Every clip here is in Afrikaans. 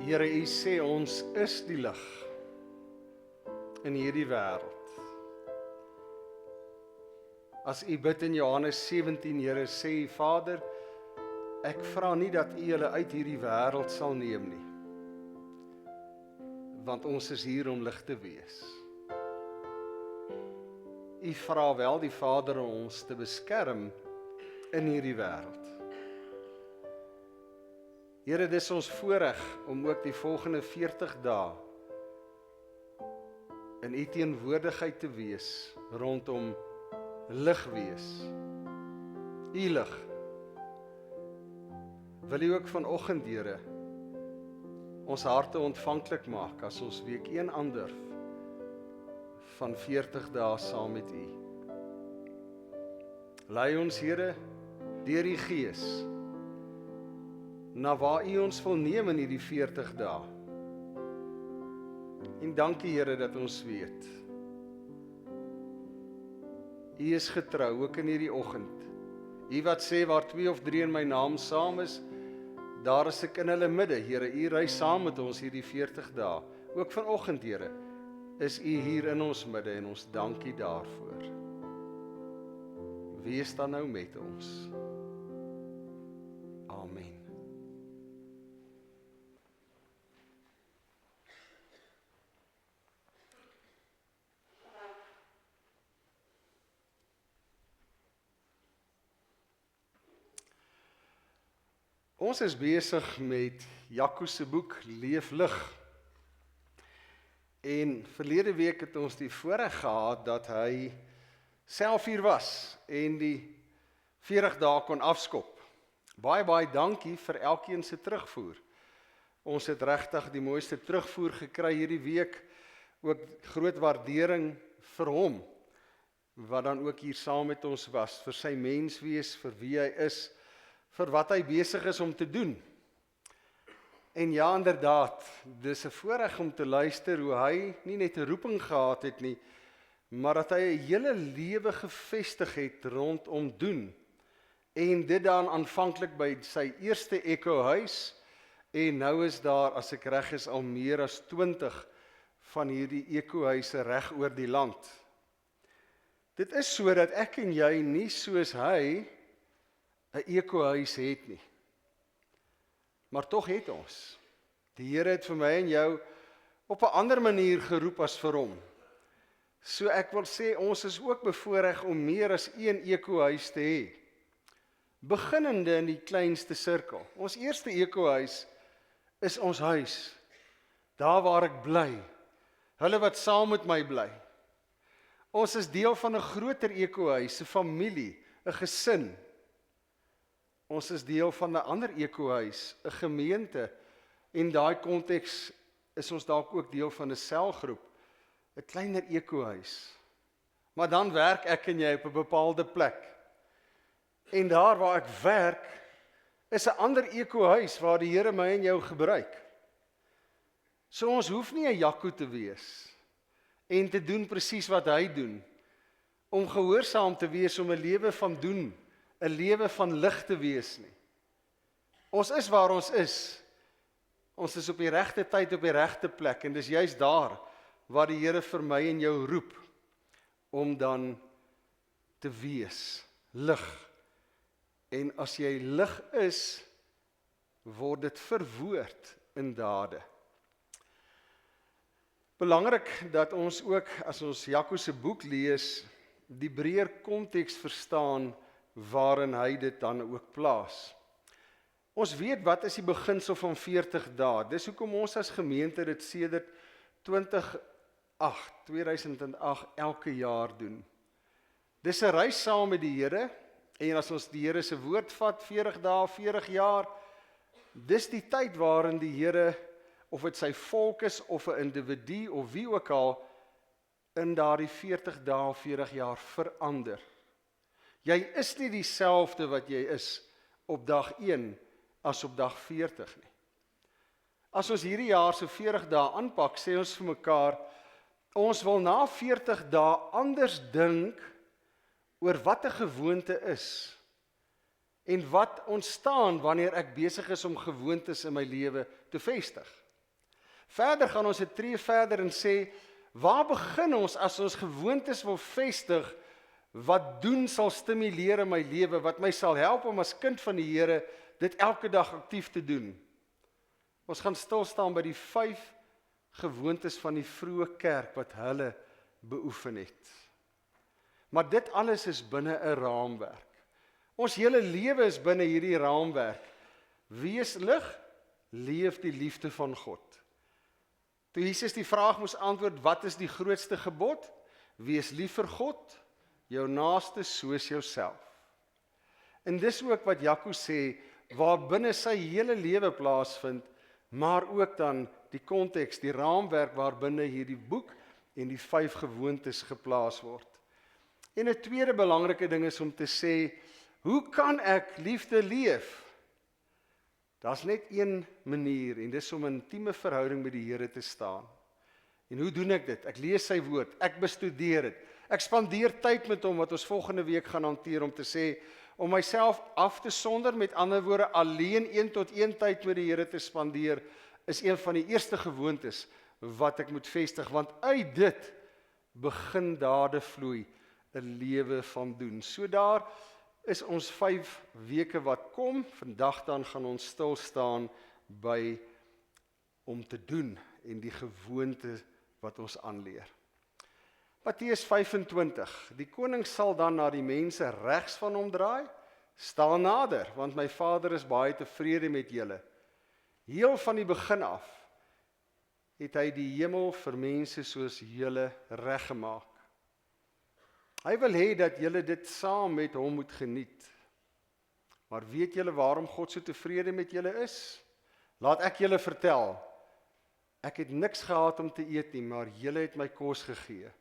Here, U sê ons is die lig in hierdie wêreld. As U bid in Johannes 17, Here, sê U, Vader, ek vra nie dat U hulle uit hierdie wêreld sal neem nie, want ons is hier om lig te wees. U vra wel die Vader om ons te beskerm in hierdie wêreld. Here, dis ons voorreg om ook die volgende 40 dae in U teenwoordigheid te wees rondom lig wees. U lig. Wil U ook vanoggend, Here, ons harte ontvanklik maak as ons week 1 aandurf van 40 dae saam met U. Lei ons, Here, deur die Gees na waar U ons wil neem in hierdie 40 dae. En dankie, Here, dat ons weet, U is getrou, ook in hierdie oggend. U wat sê, waar 2 of 3 in my naam saam is, daar is ek in hulle midde. Here, U ry saam met ons hierdie 40 dae. Ook vanoggend, Here, is U hier in ons midde en ons dankie daarvoor. Wees dan nou met ons. Amen. Ons is besig met Jaco se boek Leef Lig. En verlede week het ons die voorreg gehad dat hy self hier was en die 40 dae kon afskop. Baie dankie vir elkeen se terugvoer. Ons het regtig die mooiste terugvoer gekry hierdie week. Ook groot waardering vir hom, wat dan ook hier saam met ons was, vir sy menswees, vir wie hy is, vir wat hy besig is om te doen. En ja, inderdaad, dis 'n voorreg om te luister hoe hy nie net 'n roeping gehad het nie, maar dat hy 'n hele lewe gevestig het rondom doen. En dit dan aanvanklik by sy eerste ekohuis, en nou is daar, as ek reg is, al meer as 20 van hierdie ekohuise reg oor die land. Dit is so dat ek en jy nie soos hy 'n ekohuis het nie. Maar tog het ons. Die Here het vir my en jou op 'n ander manier geroep as vir hom. So ek wil sê, ons is ook bevoorreg om meer as 1 ekohuis te hê. Beginnende in die kleinste sirkel. Ons eerste ekohuis is ons huis. Daar waar ek bly. Hulle wat saam met my bly. Ons is deel van 'n groter ekohuis, 'n familie, 'n gesin. Ons is deel van 'n ander ekohuis, 'n gemeente. En daai konteks is ons dalk ook deel van 'n selgroep, 'n kleiner ekohuis. Maar dan werk ek en jy op 'n bepaalde plek. En daar waar ek werk, is 'n ander ekohuis waar die Here my en jou gebruik. So ons hoef nie 'n Jaco te wees en te doen presies wat hy doen, om gehoorsaam te wees, om 'n lewe van doen, 'n lewe van lig te wees nie. Ons is waar ons is. Ons is op die regte tyd op die regte plek, en dis juist daar waar die Here vir my en jou roep om dan te wees lig. En as jy lig is, word dit verwoord in dade. Belangrik dat ons ook, as ons Jaco se boek lees, die breër konteks verstaan waarin hy dit dan ook plaas. Ons weet wat is die beginsel van 40 dae. Dis hoekom ons as gemeente dit sedert 2008 elke jaar doen. Dis 'n reis saam met die Here, en as ons die Here se woord vat, 40 dae, 40 jaar, Dis die tyd waarin die Here, of dit sy volk is, of 'n individu, of wie ook al, in daardie 40 dae of 40 jaar verander. Jy is nie dieselfde wat jy is op dag 1 as op dag 40 nie. As ons hierdie jaar so 40 dae aanpak, sê ons vir mekaar, ons wil na 40 dae anders dink oor wat 'n gewoonte is en wat ontstaan wanneer ek besig is om gewoontes in my lewe te vestig. Verder gaan ons 'n tree verder en sê, waar begin ons as ons gewoontes wil vestig, wat doen sal stimuleer in my lewe, wat my sal help om as kind van die Here dit elke dag aktief te doen. Ons gaan stil staan by die 5 gewoontes van die vroeë kerk wat hulle beoefen het. Maar dit alles is binne 'n raamwerk. Ons hele lewe is binne hierdie raamwerk. Wees lig, leef die liefde van God. Toe Jesus die vraag moes antwoord, wat is die grootste gebod? Wees lief vir God, jou naaste soos jouself. En dis ook wat Jaco sê, waar binne sy hele lewe plaasvind, maar ook dan die konteks, die raamwerk waarbinne hierdie boek en die 5 gewoontes geplaas word. En 'n tweede belangrike ding is om te sê, hoe kan ek liefde leef? Daar's net een manier en dis om 'n intieme verhouding met die Here te staan. En hoe doen ek dit? Ek lees sy woord, ek bestudeer dit. Ek spandeer tyd met hom wat ons volgende week gaan hanteer om te sê, om myself af te sonder, met ander woorde alleen 1 tot 1 tyd met die Here te spandeer, is een van die eerste gewoontes wat ek moet vestig, want uit dit begin dade vloei, 'n lewe van doen. So daar is ons 5 weke wat kom. Vandag dan gaan ons stil staan by om te doen en die gewoonte wat ons aanleer. Matteus 25, die koning sal dan na die mense regs van hom draai, staan nader, want my Vader is baie tevrede met julle. Heel van die begin af het hy die hemel vir mense soos julle reggemaak. Hy wil hê dat julle dit saam met hom moet geniet. Maar weet julle waarom God so tevrede met julle is? Laat ek julle vertel. Ek het niks gehad om te eet nie, maar julle het my kos gegee.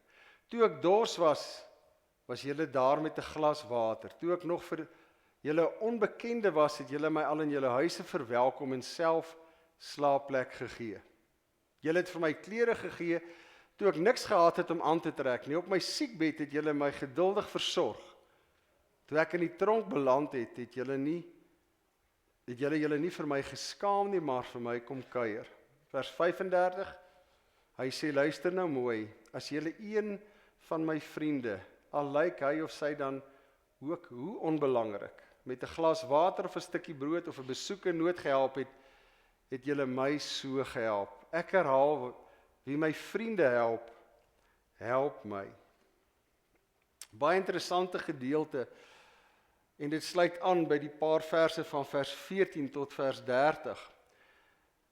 Toe ek dors was, was julle daar met 'n glas water. Toe ek nog vir julle onbekende was, het julle my al in julle huise verwelkom en self slaapplek gegee. Julle het vir my klere gegee, toe ek niks gehad het om aan te trek nie. Op my siekbed het julle my geduldig versorg. Toe ek in die tronk beland het, het julle julle nie vir my geskaam nie, maar vir my kom kuier. Vers 35, hy sê, luister nou mooi, as julle een van my vriende, al lyk hy of sy dan ook hoe onbelangrik, met 'n glas water of 'n stukkie brood of 'n besoek in nood gehelp het, het julle my so gehelp. Ek herhaal, wie my vriende help, help my. Baie interessante gedeelte, en dit sluit aan by die paar verse van vers 14 tot vers 30.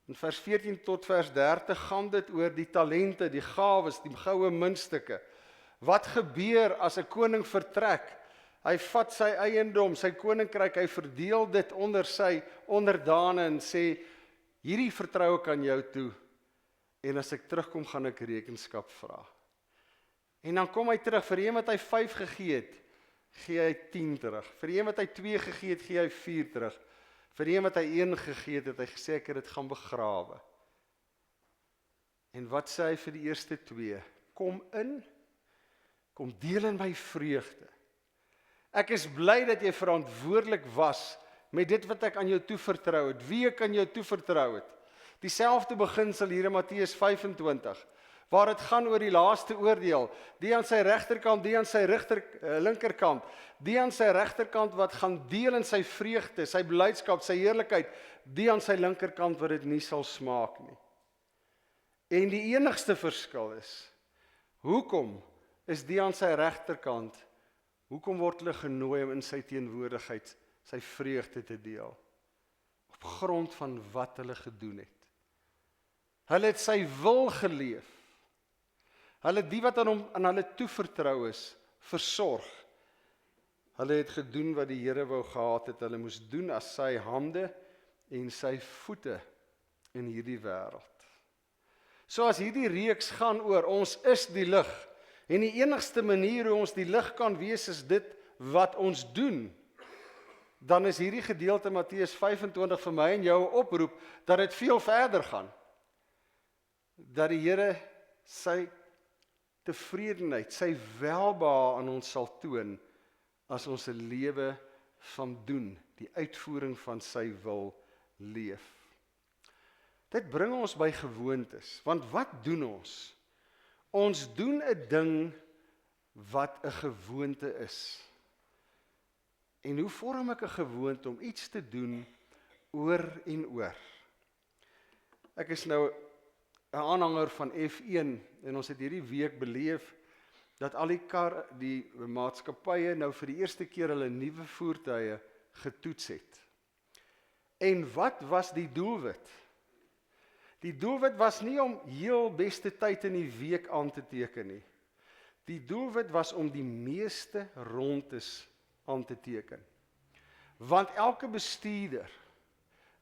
In vers 14 tot vers 30 gaan dit oor die talente, die gawes, die goue muntstukke. Wat gebeur as 'n koning vertrek? Hy vat sy eiendom, sy koninkryk, hy verdeel dit onder sy onderdane en sê, hierdie vertrou ek aan jou toe, en as ek terugkom, gaan ek rekenskap vra. En dan kom hy terug, vir een wat hy 5 gegee het, gee hy 10 terug. Vir een wat hy 2 gegee het, gee hy 4 terug. Vir een wat hy 1 gegee het, het hy gesê, ek het dit gaan begrawe. En wat sê hy vir die eerste 2? Kom in, kom deel in my vreugde. Ek is bly dat jy verantwoordelik was met dit wat ek aan jou toevertrou het, wie ek aan jou toevertrou het. Dieselfde beginsel hier in Matteus 25, waar dit gaan oor die laaste oordeel, die aan sy regterkant, die aan sy linkerkant, die aan sy regterkant wat gaan deel in sy vreugde, sy blydskap, sy heerlikheid, die aan sy linkerkant wat dit nie sal smaak nie. En die enigste verskil is, hoekom is die aan sy regterkant, hoekom word hulle genooi om in sy teenwoordigheid sy vreugde te deel? Op grond van wat hulle gedoen het. Hulle het sy wil geleef. Hulle die wat aan hulle toevertrou is, versorg. Hulle het gedoen wat die Here wou gehad het, hulle moes doen as sy hande en sy voete in hierdie wêreld. So as hierdie reeks gaan oor ons is die lig, en die enigste manier hoe ons die lig kan wees is dit wat ons doen, dan is hierdie gedeelte Matteus 25 vir my en jou 'n oproep dat dit veel verder gaan. Dat die Here sy tevredenheid, sy welbehae aan ons sal toon as ons 'n lewe van doen, die uitvoering van sy wil leef. Dit bring ons by gewoontes, want wat doen ons? Ons doen 'n ding wat 'n gewoonte is. En hoe vorm ek 'n gewoonte om iets te doen oor en oor? Ek is nou 'n aanhanger van F1 en ons het hierdie week beleef dat al die maatskappye nou vir die eerste keer hulle nuwe voertuie getoets het. En wat was die doelwit? Die doelwit was nie om heel beste tyd in die week aan te teken nie. Die doelwit was om die meeste rondes aan te teken. Want elke bestuurder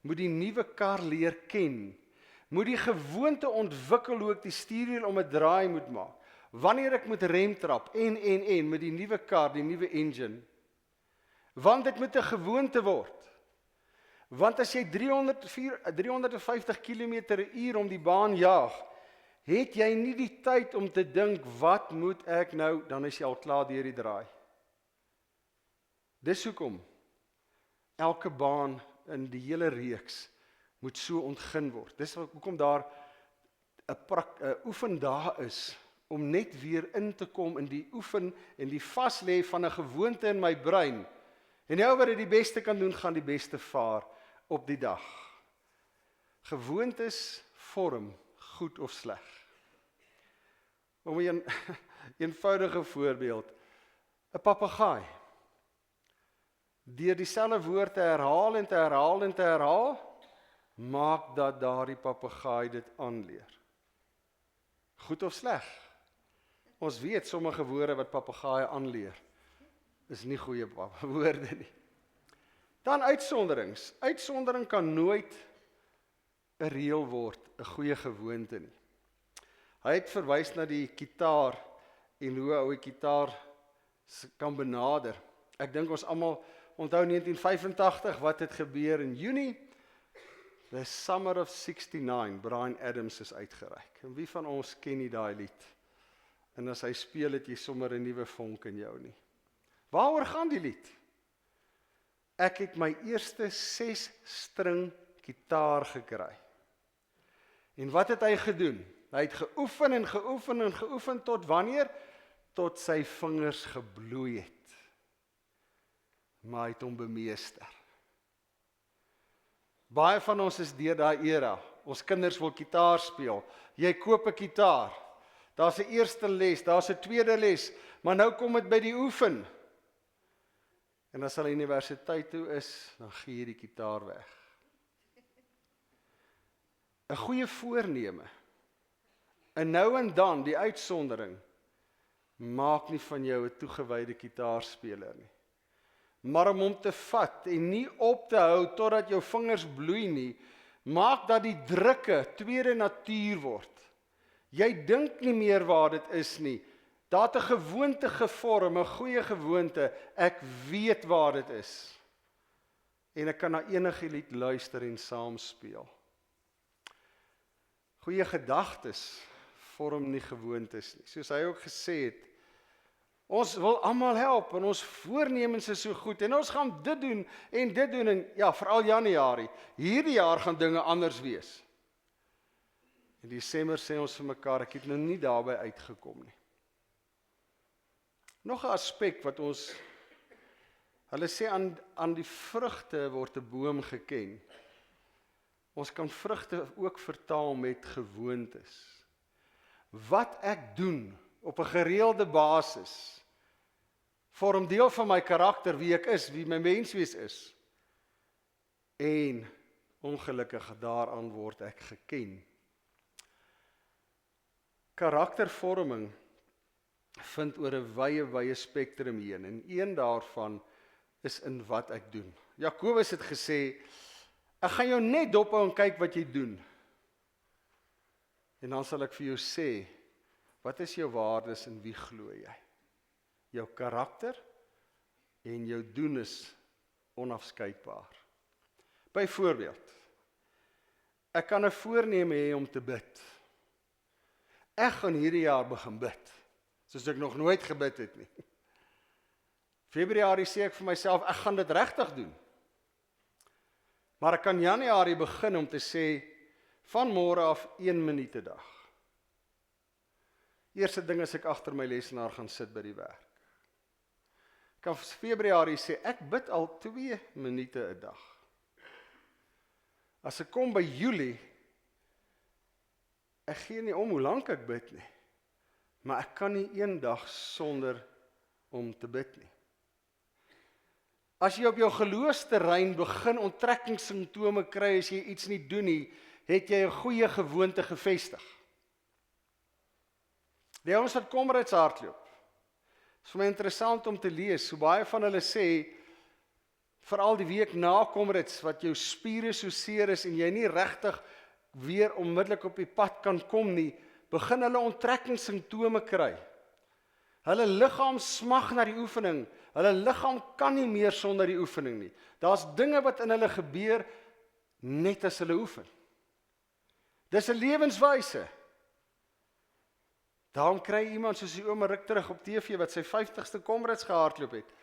moet die nuwe kar leer ken, moet die gewoonte ontwikkel hoe ek die stuurwiel om 'n draai moet maak, wanneer ek moet remtrap, en met die nuwe kar, die nuwe engine. Want dit moet 'n gewoonte word. Want as jy 350 km/h om die baan jaag, het jy nie die tyd om te dink, wat moet ek nou, dan is jy al klaar deur die draai. Dis hoekom elke baan in die hele reeks moet so ontgin word. Dis hoekom daar 'n oefendag is, om net weer in te kom in die oefen en die vaslê van 'n gewoonte in my brein. En die ou wat dit die beste kan doen, gaan die beste vaar op die dag. Gewoontes vorm goed of sleg. Om 'n eenvoudige voorbeeld, 'n papegaai. Deur dieselfde woord te herhaal en te herhaal en te herhaal, maak dat daardie papegaai dit aanleer. Goed of sleg? Ons weet sommige woorde wat papegaaie aanleer is nie goeie woorde nie. Dan uitsonderings. Uitsondering kan nooit 'n reël word, 'n goeie gewoonte nie. Hy het verwys na die kitaar en hoe 'n ou kitaar kan benader. Ek dink ons almal onthou 1985 wat het gebeur in Junie. The Summer of 69, Bryan Adams is uitgereik. En wie van ons ken nie daai lied? En as hy speel, het jy sommer 'n nuwe vonk in jou nie. Waaroor gaan die lied? Ek het my eerste 6-string kitaar gekry. En wat het hy gedoen? Hy het geoefen en geoefen en geoefen tot wanneer? Tot sy vingers gebloei het. Maar hy het hom bemeester. Baie van ons is deur daai era. Ons kinders wil kitaar speel. Jy koop 'n kitaar. Daar's 'n eerste les, daar's 'n tweede les, maar nou kom dit by die oefen. En as hulle universiteit toe is, dan gee jy die kitaar weg. 'n Goeie voorneme. En nou en dan, die uitsondering, maak nie van jou 'n toegewyde kitaarspeler nie. Maar om hom te vat en nie op te hou totdat jou vingers bloei nie, maak dat die drukke tweede natuur word. Jy dink nie meer waar dit is nie. Daar het 'n gewoonte gevorm, 'n goeie gewoonte. Ek weet waar dit is. En ek kan na enige lied luister en saam speel. Goeie gedagtes vorm nie gewoontes nie. Soos hy ook gesê het, ons wil almal help en ons voornemens is so goed en ons gaan dit doen en ja, veral Januarie. Hierdie jaar gaan dinge anders wees. In Desember sê ons vir mekaar, ek het nou nie daarby uitgekom nie. Nog 'n aspek wat hulle sê aan die vrugte word 'n boom geken. Ons kan vrugte ook vertaal met gewoontes. Wat ek doen op 'n gereelde basis vorm deel van my karakter, wie ek is, wie my menswees is. En ongelukkig daaraan word ek geken. Karaktervorming vind oor 'n wye spektrum heen en een daarvan is in wat ek doen. Jakobus het gesê, Ek gaan jou net dophou en kyk wat jy doen. En dan sal ek vir jou sê, wat is jou waardes en wie glo jy? Jou karakter en jou doen is onafskeidbaar. Byvoorbeeld, ek kan 'n voorneme hê om te bid. Ek gaan hierdie jaar begin bid, soos ek nog nooit gebid het nie. Februarie sê ek vir myself, ek gaan dit regtig doen. Maar ek kan Januarie begin om te sê, van môre af 1 minuut 'n dag. Eerste ding as ek agter my lesenaar gaan sit by die werk. Ek kan Februarie sê, ek bid al 2 minute 'n dag. As ek kom by Julie, ek gee nie om hoe lank ek bid nie, maar ek kan nie 1 dag sonder om te bid nie. As jy op jou geloofsterrein begin onttrekkingssimptome kry as jy iets nie doen nie, het jy 'n goeie gewoonte gevestig. Die ouens wat Comrades hardloop, is vir my interessant om te lees, hoe baie van hulle sê, veral die week na Comrades, wat jou spiere so seer is en jy nie regtig weer onmiddellik op die pad kan kom nie, begin hulle onttrekkingssimptome kry. Hulle liggaam smag na die oefening, hulle liggaam kan nie meer sonder die oefening nie. Daar's dinge wat in hulle gebeur, net as hulle oefen. Dis 'n lewenswyse. Daarom kry iemand soos die oom ruk terug op TV wat sy 50ste Comrades gehardloop het.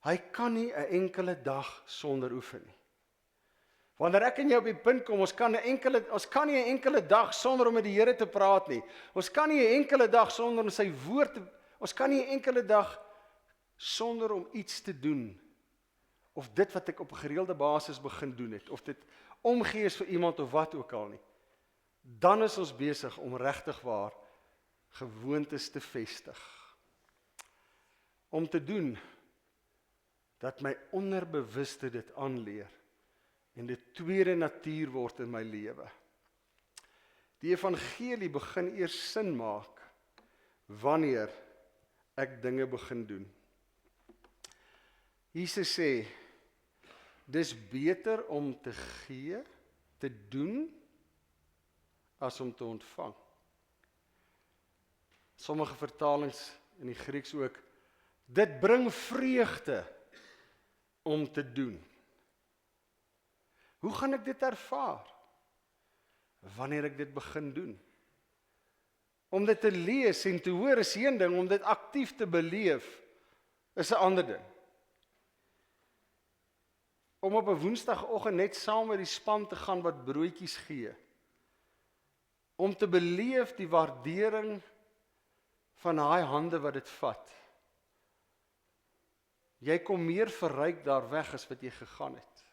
Hy kan nie 'n enkele dag sonder oefen nie. Wanneer ek en jy op die punt kom, ons kan nie 'n enkele dag sonder om met die Here te praat nie. Ons kan nie 'n enkele dag sonder om sy woord ons kan nie 'n enkele dag sonder om iets te doen. Of dit wat ek op 'n gereelde basis begin doen het, of dit omgee is vir iemand of wat ook al nie. Dan is ons besig om regtig waar gewoontes te vestig. Om te doen dat my onderbewuste dit aanleer en dit tweede natuur word in my lewe. Die evangelie begin eers sin maak wanneer ek dinge begin doen. Jesus sê, dis beter om te gee, te doen, as om te ontvang. Sommige vertalings in die Grieks ook, dit bring vreugde om te doen. Hoe gaan ek dit ervaar? Wanneer ek dit begin doen. Om dit te lees en te hoor is een ding, om dit aktief te beleef is 'n ander ding. Om op 'n woensdagoggend net saam met die span te gaan wat broodjies gee. Om te beleef die waardering van daai hande wat dit vat. Jy kom meer verryk daar weg as wat jy gegaan het.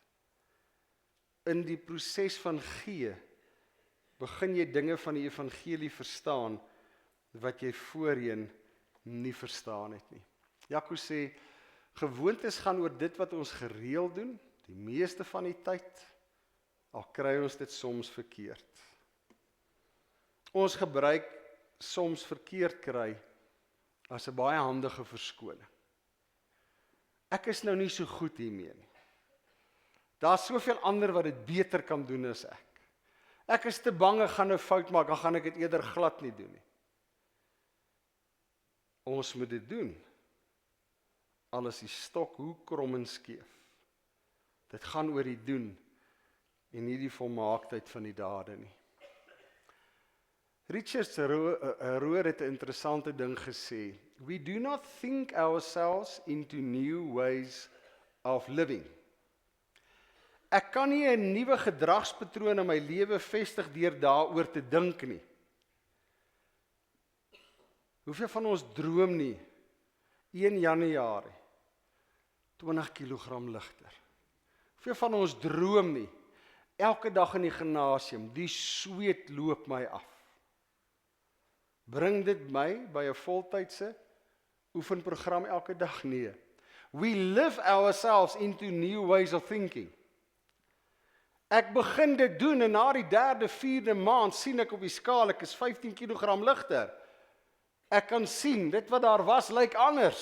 In die proses van gee, begin jy dinge van die evangelie verstaan, wat jy voorheen nie verstaan het nie. Jaco sê, gewoontes gaan oor dit wat ons gereeld doen, die meeste van die tyd, al kry ons dit soms verkeerd. Ons gebruik soms verkeerd kry, as 'n baie handige verskoning. Ek is nou nie so goed hiermee nie. Daar's soveel ander wat dit beter kan doen as ek. Ek is te bang ek gaan 'n fout maak, dan gaan ek dit eerder glad nie doen nie. Ons moet dit doen. Al is die stok hoe krom en skeef. Dit gaan oor die doen en nie die volmaaktheid van die dade nie. Richard Rohr het 'n interessante ding gesê. We do not think ourselves into new ways of living. Ek kan nie 'n nuwe gedragspatroon in my lewe vestig deur daaroor te dink nie. Hoeveel van ons droom nie 1 Januarie 20 kg ligter? Hoeveel van ons droom nie elke dag in die gimnasium, die sweet loop my af? Bring dit my by 'n voltydse oefenprogram elke dag? Nee. We live ourselves into new ways of thinking. Ek begin dit doen en na die 3de, 4de maand sien ek op die skaal, ek is 15 kg ligter. Ek kan sien, dit wat daar was, lyk anders.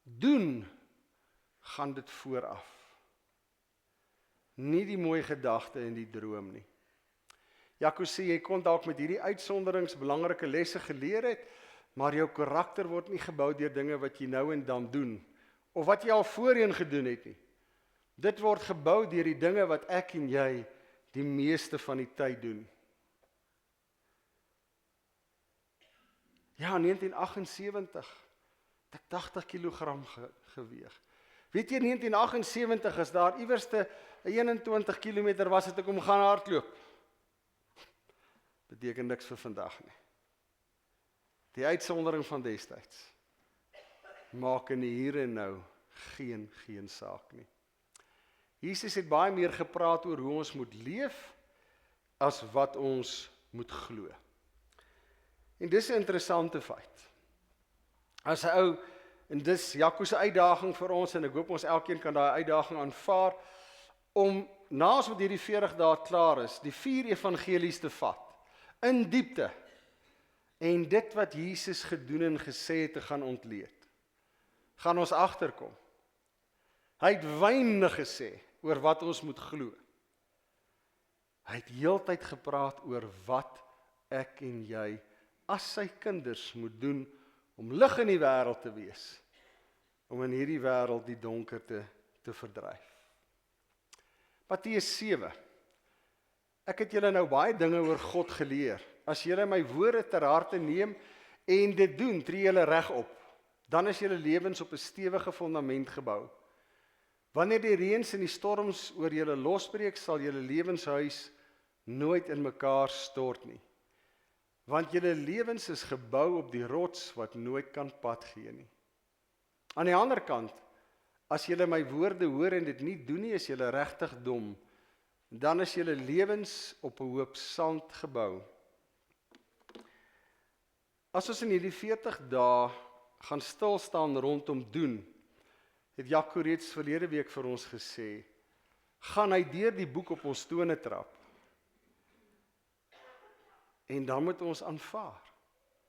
Doen, gaan dit vooraf. nie die mooi gedagte en die droom nie. Jaco sê, jy kon dalk met hierdie uitsonderings belangrike lesse geleer het, maar jou karakter word nie gebou deur dinge wat jy nou en dan doen, of wat jy al voorheen gedoen het nie. Dit word gebou deur die dinge wat ek en jy die meeste van die tyd doen. Ja, 1978, het ek 80 kilogram geweeg. Weet jy, 1978 is daar iewerste 21 kilometer was het ek om gaan hardloop. Beteken niks vir vandag nie. Die uitsondering van destyds maak in die hier en nou geen saak nie. Jesus het baie meer gepraat oor hoe ons moet leef as wat ons moet glo. En dis 'n interessante feit. As 'n ou, en dis Jaco se uitdaging vir ons, en ek hoop ons elkeen kan daai uitdaging aanvaar, om na ons met hierdie 40 dae klaar is, die 4 evangelies te vat, in diepte, en dit wat Jesus gedoen en gesê het te gaan ontleed, gaan ons agterkom. Hy het weinig gesê oor wat ons moet glo. Hy het heeltyd gepraat oor wat ek en jy as sy kinders moet doen om lig in die wêreld te wees, om in hierdie wêreld die donkerte te verdryf. Matteus 7. Ek het julle nou baie dinge oor God geleer. As julle my woorde ter harte neem en dit doen, tree julle reg op. Dan is julle lewens op 'n stewige fondament gebou. Wanneer die reëns en die storms oor julle losbreek, sal julle lewenshuis nooit in mekaar stort nie. Want julle lewens is gebou op die rots wat nooit kan pad gee nie. Aan die ander kant, as julle my woorde hoor en dit nie doen nie, is julle regtig dom. Dan is julle lewens op 'n hoop sand gebou. As ons in hierdie 40 dae gaan stil staan rondom doen, het Jaco reeds verlede week vir ons gesê, gaan hy deur die boek op ons tone trap. En dan moet ons aanvaar.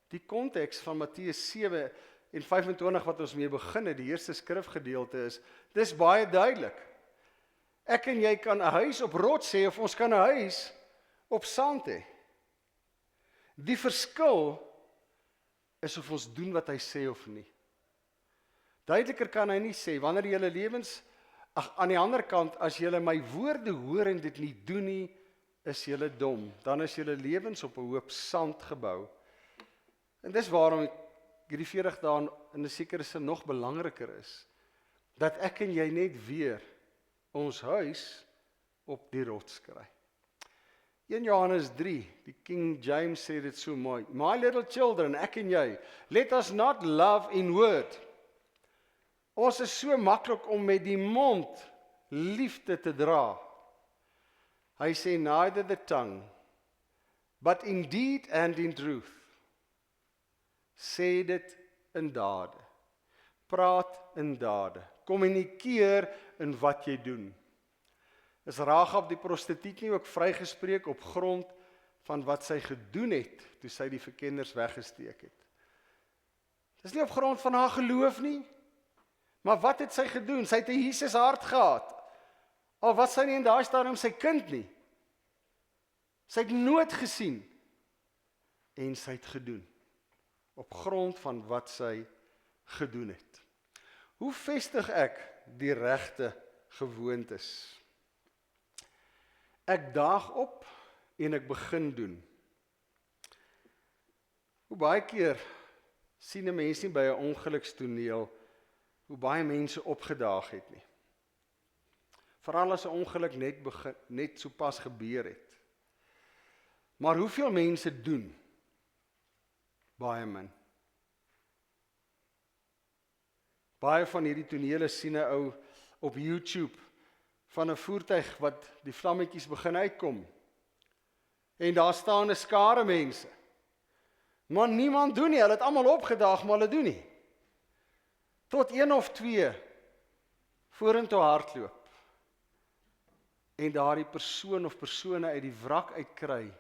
Die konteks van Matteus 7 en 25 wat ons mee begin het, die eerste skrifgedeelte is, dis baie duidelik. Ek en jy kan 'n huis op rots hê, of ons kan 'n huis op sand hê. Die verskil is of ons doen wat hy sê of nie. Duideliker kan hy nie sê, wanneer julle lewens, aan die ander kant, as julle my woorde hoor en dit nie doen nie, is julle dom. Dan is julle lewens op 'n hoop sand gebou. En dis waarom hierdie 40 dae in 'n sekere sin nog belangriker is, dat ek en jy net weer ons huis op die rots kry. 1 Johannes 3, die King James sê dit so mooi. My little children, ek en jy, let us not love in word. Ons is so maklik om met die mond liefde te dra. Hy sê neither the tongue, but in deed and in truth. Sê dit in dade. Praat in dade. Kommunikeer in wat jy doen. Is Rahab die prostituut nie ook vrygespreek op grond van wat sy gedoen het, toe sy die verkenners weggesteek het? Dis nie op grond van haar geloof nie, maar wat het sy gedoen? Sy het 'n Jesus hart gehad. Al was sy nie in daai stadium sy kind nie. Sy het nood gesien en sy het gedoen op grond van wat sy gedoen het. Hoe vestig ek die regte gewoontes? Ek daag op en ek begin doen. Hoe baie keer sien 'n mens nie by 'n ongelukstoneel hoe baie mense opgedaag het nie. Veral as 'n ongeluk net so pas gebeur het. Maar hoeveel mense doen? Baie min. Baie van hierdie tonele sien 'n ou op YouTube van 'n voertuig wat die vlammetjies begin uitkom. En daar staan 'n skare mense. Maar niemand doen nie, hulle het almal opgedaag, maar hulle doen nie. Tot 1 of 2 vorentoe hardloop. En daardie persoon of persone uit die wrak uitkry.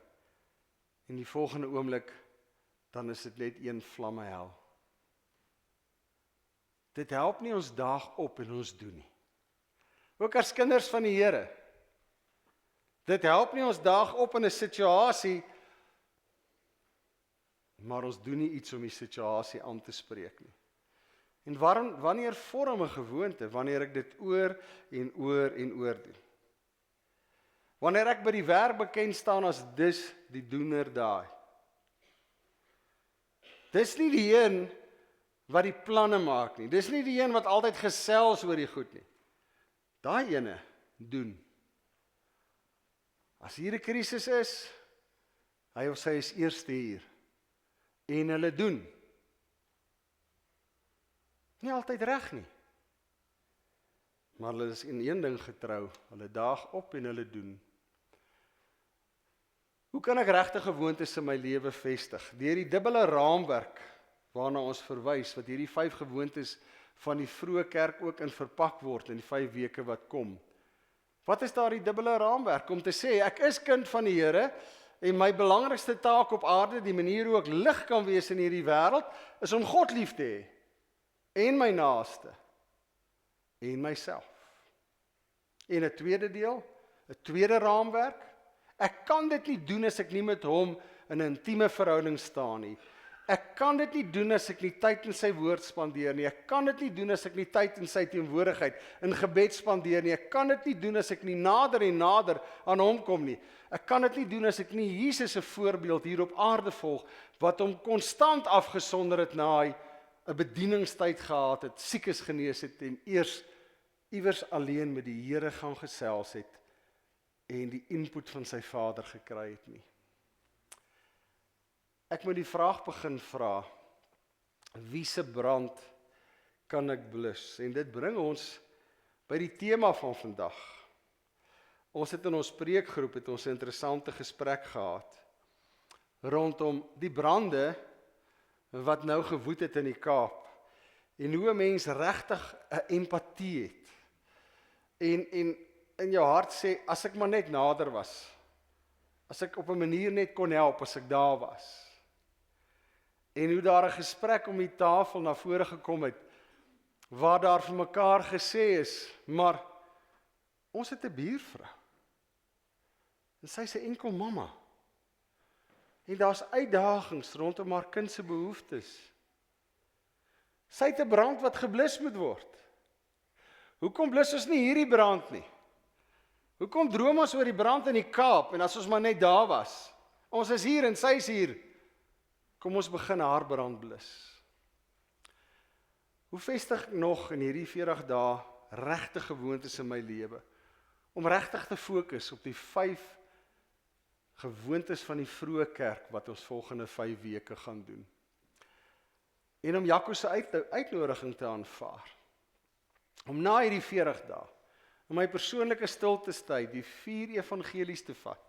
En die volgende oomblik, dan is dit net een vlamme hel. Dit help nie ons daag op en ons doen nie. Ook as kinders van die Here. Dit help nie ons daag op in 'n situasie, maar ons doen nie iets om die situasie aan te spreek nie. En wanneer vorm 'n gewoonte? Wanneer ek dit oor en oor en oor doen. Wanneer ek by die werk bekend staan as dis die doener daai. Dis nie die een wat die planne maak nie. Dis nie die een wat altyd gesels oor die goed nie. Daai ene doen. As hier 'n krisis is, hy of sy is eerste hier. En hulle doen. Nie altyd reg nie. Maar hulle is in een ding getrou. Hulle daag op en hulle doen. Hoe kan ek regte gewoontes in my lewe vestig? Deur die dubbele raamwerk waarna ons verwys, wat hierdie 5 gewoontes van die vroeë kerk ook in verpak word in die 5 weke wat kom. Wat is daar die dubbele raamwerk? Om te sê, ek is kind van die Here, en my belangrikste taak op aarde, die manier hoe ek lig kan wees in hierdie wêreld, is om God lief te hê, en my naaste, en myself. En 'n tweede deel, 'n tweede raamwerk, ek kan dit nie doen as ek nie met hom in 'n intieme verhouding staan nie. Ek kan dit nie doen as ek nie tyd in sy woord spandeer nie. Ek kan dit nie doen as ek nie tyd in sy teenwoordigheid in gebed spandeer nie. Ek kan dit nie doen as ek nie nader en nader aan hom kom nie. Ek kan dit nie doen as ek nie Jesus se voorbeeld hier op aarde volg, wat hom konstant afgesonder het na hy 'n bedieningstyd gehad het, siekes genees het en eers iewers alleen met die Here gaan gesels het en die input van sy Vader gekry het nie. Ek moet die vraag begin vra, wie se brand kan ek blus? En dit bring ons by die tema van vandag. Ons het in ons preekgroep het ons 'n interessante gesprek gehad rondom die brande wat nou gewoed het in die Kaap en hoe 'n mens regtig 'n empatie het. En in jou hart sê, as ek maar net nader was, as ek op 'n manier net kon help, as ek daar was. En hoe daar 'n gesprek om die tafel na vore gekom het, waar daar vir mekaar gesê is, maar ons het 'n buurvrou. En sy is 'n enkel mamma. En daar's uitdagings rondom haar kind se behoeftes. Sy het 'n brand wat geblus moet word. Hoekom blus ons nie hierdie brand nie? Hoekom droom ons oor die brand in die Kaap, en as ons maar net daar was? Ons is hier en sy is hier. Kom ons begin haar brand blus. Hoe vestig ek nog in hierdie 40 dae regte gewoontes in my lewe? Om regtig te fokus op die 5 gewoontes van die vroeë kerk wat ons volgende 5 weke gaan doen. En om Jaco se uitnodiging te aanvaar. Om na hierdie 40 dae, om my persoonlike stiltestyd, die 4 evangelies te vat,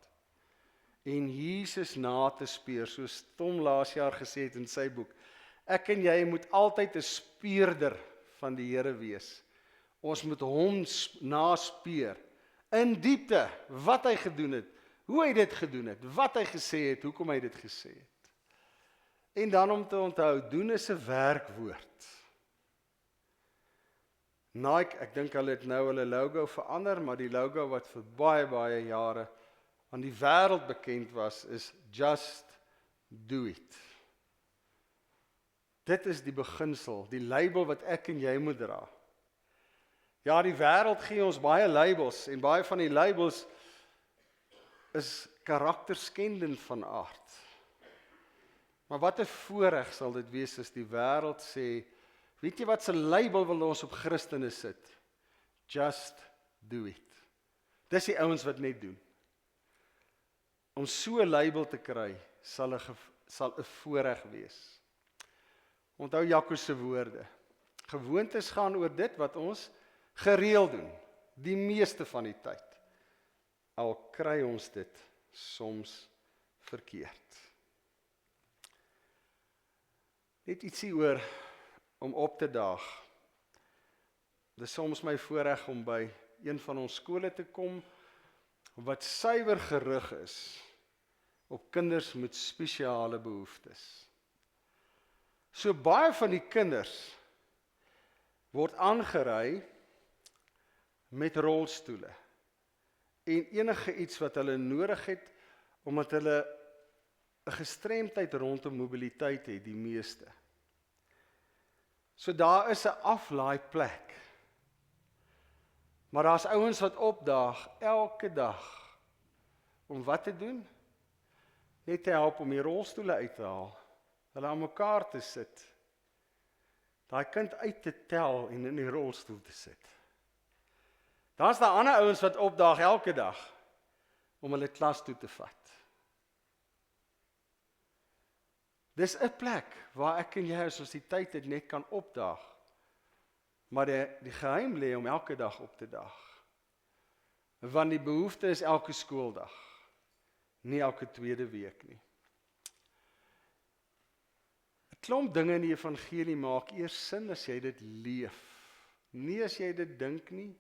en Jesus na te speur, soos Tom laas jaar gesê het in sy boek. Ek en jy moet altyd 'n speurder van die Here wees. Ons moet hom naspeur, in diepte, wat hy gedoen het, hoe hy dit gedoen het, wat hy gesê het, hoekom hy dit gesê het. En dan om te onthou, doen is 'n werkwoord. Nike, ek dink hulle het nou hulle logo verander, maar die logo wat vir baie jare aan die wêreld bekend was, is just do it. Dit is die beginsel, die label wat ek en jy moet dra. Ja, die wêreld gee ons baie labels, en baie van die labels is karakterskendend van aard. Maar wat 'n voorreg sal dit wees as die wêreld sê, weet jy wat se label wil ons op Christene sit? Just do it. Dis die ouens wat net doen. Om so 'n label te kry, sal 'n voorreg wees. Onthou Jaco se woorde. Gewoontes gaan oor dit wat ons gereeld doen, die meeste van die tyd. Al kry ons dit soms verkeerd. Net ietsie oor om op te daag. Dit is soms my voorreg om by een van ons skole te kom, wat suiwer gerig is op kinders met spesiale behoeftes. So baie van die kinders word aangery met rolstoele en enige iets wat hulle nodig het, omdat hulle 'n gestremdheid rondom mobiliteit het, die meeste. So daar is 'n aflaai plek. Maar daar's ouens wat opdaag elke dag om wat te doen? Net te help om die rolstoele uit te haal, hulle aan mekaar te sit, daai kind uit te tel en in die rolstoel te sit. Daar's daar ander ouens wat opdaag elke dag om hulle klas toe te vat. Dis 'n plek waar ek en jy as ons die tyd het net kan opdaag. Maar die geheim lê om elke dag op te daag. Want die behoefte is elke skooldag, nie elke tweede week nie. 'n Klomp dinge in die evangelie maak eers sin as jy dit leef. Nie as jy dit dink nie,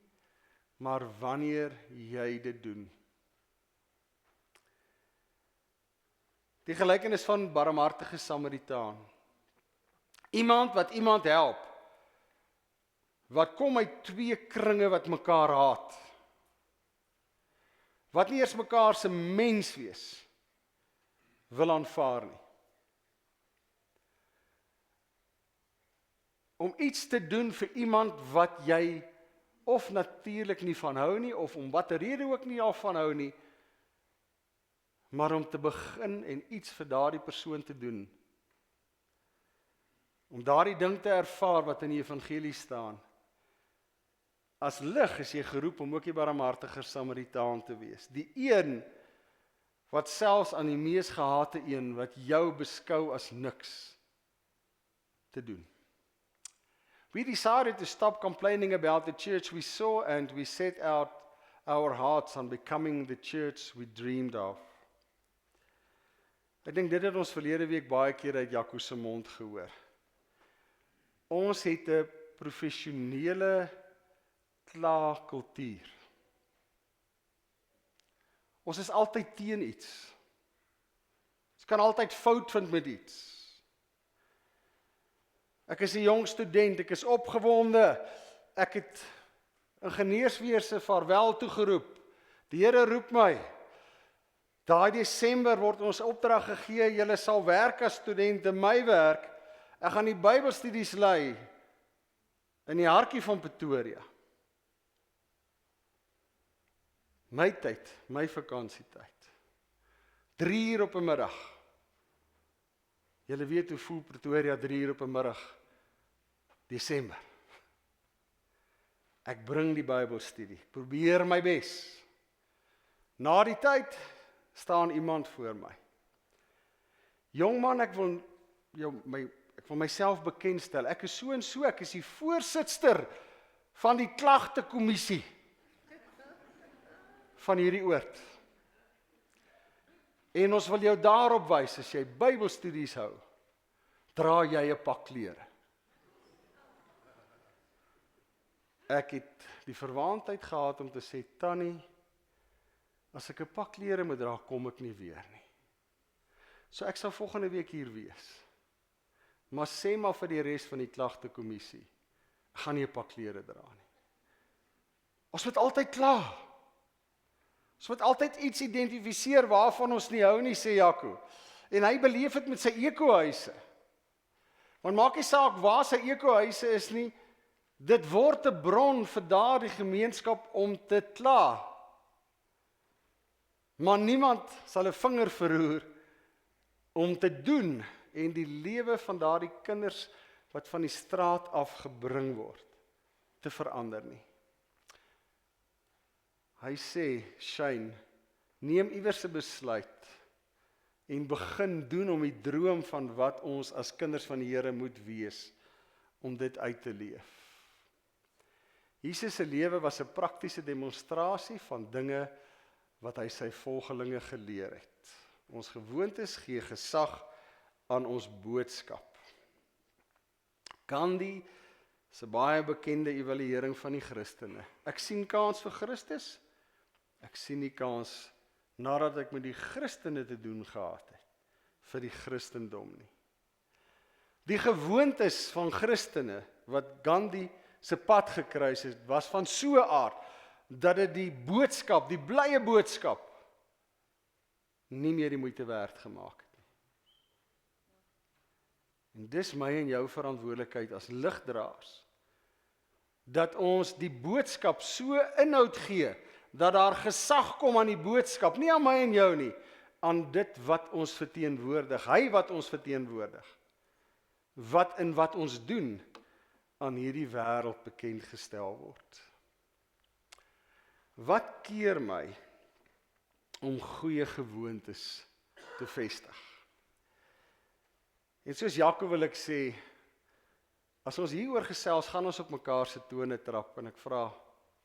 maar wanneer jy dit doen. Die gelykenis van barmhartige Samaritaan. Iemand wat iemand help, wat kom uit twee kringe wat mekaar haat, wat nie eers mekaar se mens wees wil aanvaar nie. Om iets te doen vir iemand wat jy of natuurlik nie van hou nie, of om watter rede ook nie al van hou nie, maar om te begin en iets vir daardie persoon te doen. Om daardie ding te ervaar wat in die evangelie staan. As lig is jy geroep om ook die barmhartige Samaritaan te wees. Die een wat selfs aan die mees gehate een wat jou beskou as niks te doen. We decided to stop complaining about the church we saw and we set out our hearts on becoming the church we dreamed of. Ek dink dit het ons verlede week baie keer uit Jaco se mond gehoor. Ons het 'n professionele klaagkultuur. Ons is altyd teen iets. Ons kan altyd fout vind met iets. Ek is 'n jong student, ek is opgewonde. Ek het ingenieurswese vaarwel toegeroep. Die Here roep my. Daai Desember word ons opdrag gegee, julle sal werk as studente, my werk. Ek gaan die Bybelstudies lei in die hartjie van Pretoria. My tyd, my vakansietyd. 3 uur op 'n middag. Julle weet hoe voel Pretoria 3 uur op 'n middag, Desember. Ek bring die Bybelstudie, probeer my bes. Na die tyd staan iemand voor my. Jong man, ek wil myself bekendstel. Ek is so en so, ek is die voorsitster van die klagtekommissie van hierdie oord. En ons wil jou daarop wys, as jy Bybelstudies hou, dra jy 'n pak klere. Ek het die verwaandheid gehad om te sê, Tannie, as ek 'n pak klere moet dra, kom ek nie weer nie. So ek sal volgende week hier wees. Maar sê maar vir die res van die klagtekommissie, ek gaan nie 'n pak klere dra nie. Ons moet altyd kla. Ons moet altyd iets identifiseer waarvan ons nie hou nie, sê Jaco. En hy beleef dit met sy ekohuise. Want maak nie saak waar sy ekohuise is nie, dit word 'n bron vir daardie gemeenskap om te kla. Maar niemand sal 'n vinger verroer om te doen en die lewe van daardie kinders wat van die straat af gebring word, te verander nie. Hy sê, Shane, neem iewers 'n besluit en begin doen om die droom van wat ons as kinders van die Here moet wees, om dit uit te leef. Jesus se lewe was 'n praktiese demonstrasie van dinge wat hy sy volgelinge geleer het. Ons gewoontes gee gesag aan ons boodskap. Gandhi se baie bekende evaluering van die Christene. Ek sien kans vir Christus. Ek sien nie kans nadat ek met die Christene te doen gehad het vir die Christendom nie. Die gewoontes van Christene wat Gandhi se pad gekruis het, was van so 'n aard dat dit die boodskap, die blye boodskap, nie meer die moeite werd gemaak het nie. En dis my en jou verantwoordelikheid as ligdraers, dat ons die boodskap so inhoud gee, dat daar gesag kom aan die boodskap, nie aan my en jou nie, aan dit wat ons verteenwoordig, hy wat ons verteenwoordig, wat in wat ons doen, aan hierdie wêreld bekend gestel word. Wat keer my om goeie gewoontes te vestig? En soos Jakob wil ek sê, as ons hieroor gesels, gaan ons op mekaar se tone trap, en ek vra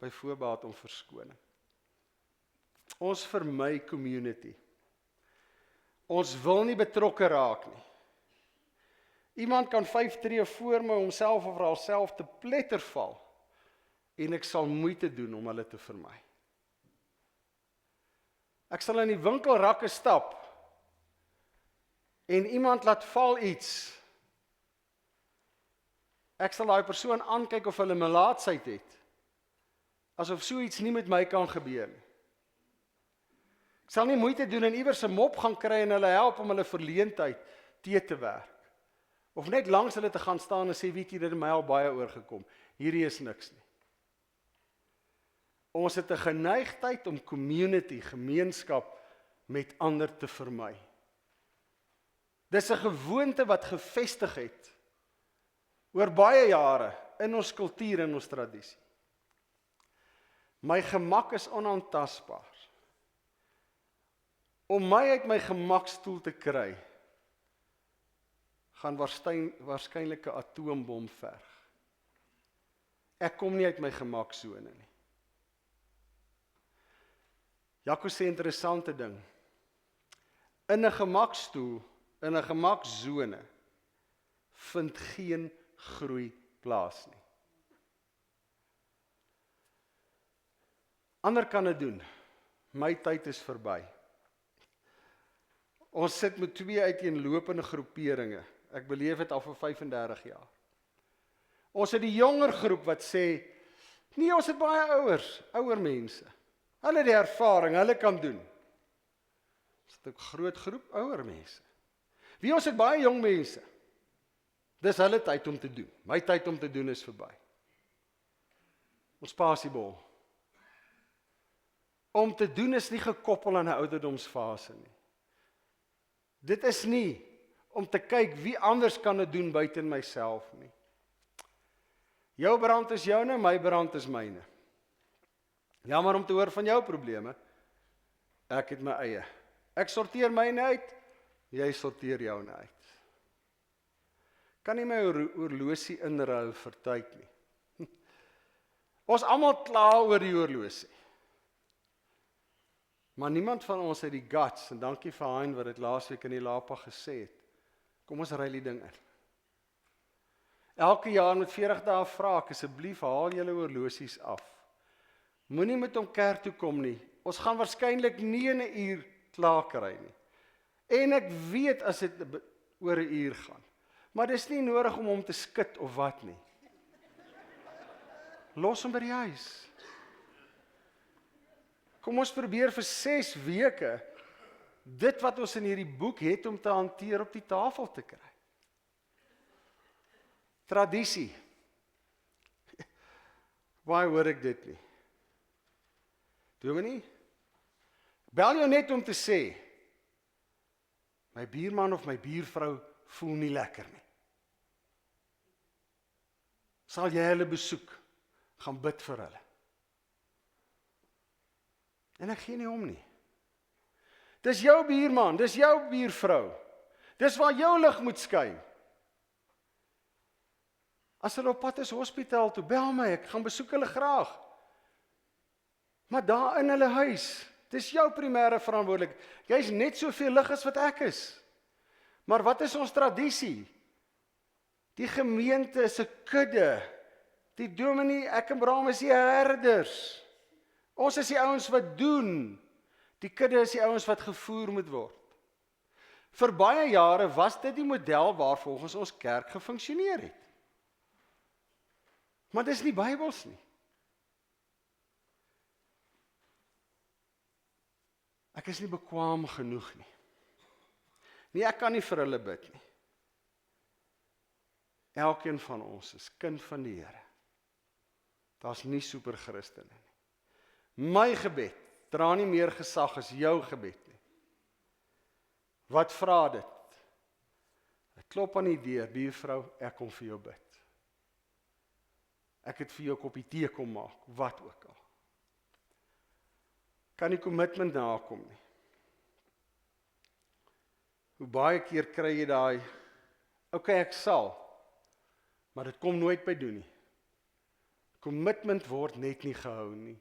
by voorbaat om verskoning. Ons vermy community. Ons wil nie betrokke raak nie. Iemand kan 5 tree voor my homself of haarself te pletter val, en ek sal moeite doen om hulle te vermy. Ek sal in die winkelrakke stap, en iemand laat val iets. Ek sal daai persoon aankyk of hulle melaatsheid het, asof so iets nie met my kan gebeur nie. Ek sal nie moeite doen en iewers 'n mop gaan kry en hulle help om hulle verleentheid te werk. Of net langs hulle te gaan staan en sê, weet jy, dit het my al baie oorgekom. Hierdie is niks nie. Ons het 'n geneigtheid om community, gemeenskap met ander te vermy. Dis 'n gewoonte wat gevestig het oor baie jare in ons kultuur en ons tradisie. My gemak is onaantastbaar. Om my uit my gemakstoel te kry, gaan waarskynlik 'n atoombom verg. Ek kom nie uit my gemaksone nie. Jakob sê 'n interessante ding. In 'n gemakstoel, in 'n gemaksone, vind geen groei plaas nie. Ander kan dit doen. My tyd is verby. Ons sit met 2 uiteenlopende groeperinge. Ek beleef dit al vir 35 jaar. Ons het die jonger groep wat sê, nee, ons het baie ouer mense. Hulle het die ervaring, hulle kan doen. Ons het 'n groot groep ouer mense. Wie ons het baie jong mense. Dis hulle tyd om te doen. My tyd om te doen is verby. Ons pasiebol. Om te doen is nie gekoppel aan 'n ouderdomsfase nie. Dit is nie om te kyk wie anders kan dit doen buiten myself nie. Jou brand is joune, my brand is myne. Jammer om te hoor van jou probleme. Ek het my eie. Ek sorteer myne uit, jy sorteer joune uit. Kan nie my oorlosie inruil vir tyd nie. Ons almal kla oor die oorlosie. Maar niemand van ons het die guts, en dankie vir Hein wat dit laasweek in die Lapa gesê het. Kom ons ry die ding in. Elke jaar met 40 dae vra ek, asseblief haal julle oorlosies af. Moenie met hom kerk toe kom nie. Ons gaan waarskynlik nie in 'n uur klaar kry nie. En ek weet as dit oor 'n uur gaan. Maar dis nie nodig om hom te skit of wat nie. Los hom by die huis. Kom ons probeer vir 6 weke dit wat ons in hierdie boek het om te hanteer op die tafel te kry. Tradisie. Waar hoor ek dit nie? Dominee, bel jou net om te sê, my buurman of my buurvrou voel nie lekker nie. Sal jy hulle besoek, gaan bid vir hulle. En ek gee nie om nie. Dis jou buurman, dis jou buurvrou. Dis waar jou lig moet skyn. As hulle op pad is hospitaal toe, bel my, ek gaan besoek hulle graag. Maar daar in hulle huis, dis jou primêre verantwoordelikheid. Jy's net soveel lig as wat ek is. Maar wat is ons tradisie? Die gemeente is 'n kudde. Die dominee, ek en Bram is die herders. Ons is die ouens wat doen. Die kudde is die ouens wat gevoer moet word. Vir baie jare was dit die model waarvolgens ons kerk gefunksioneer het. Maar dis nie Bybels nie. Ek is nie bekwaam genoeg nie. Nee, ek kan nie vir hulle bid nie. Elkeen van ons is kind van die Here. Daar's nie super Christene nie. My gebed dra nie meer gesag as jou gebed nie. Wat vra dit? Ek klop aan die deur, buurvrou, ek kom vir jou bid. Ek het vir jou 'n koppie tee kom maak, wat ook al. Kan die kommitment nakom nie. Hoe baie keer kry jy daai, okay, ek sal, maar dit kom nooit by doen nie. Commitment word net nie gehou nie.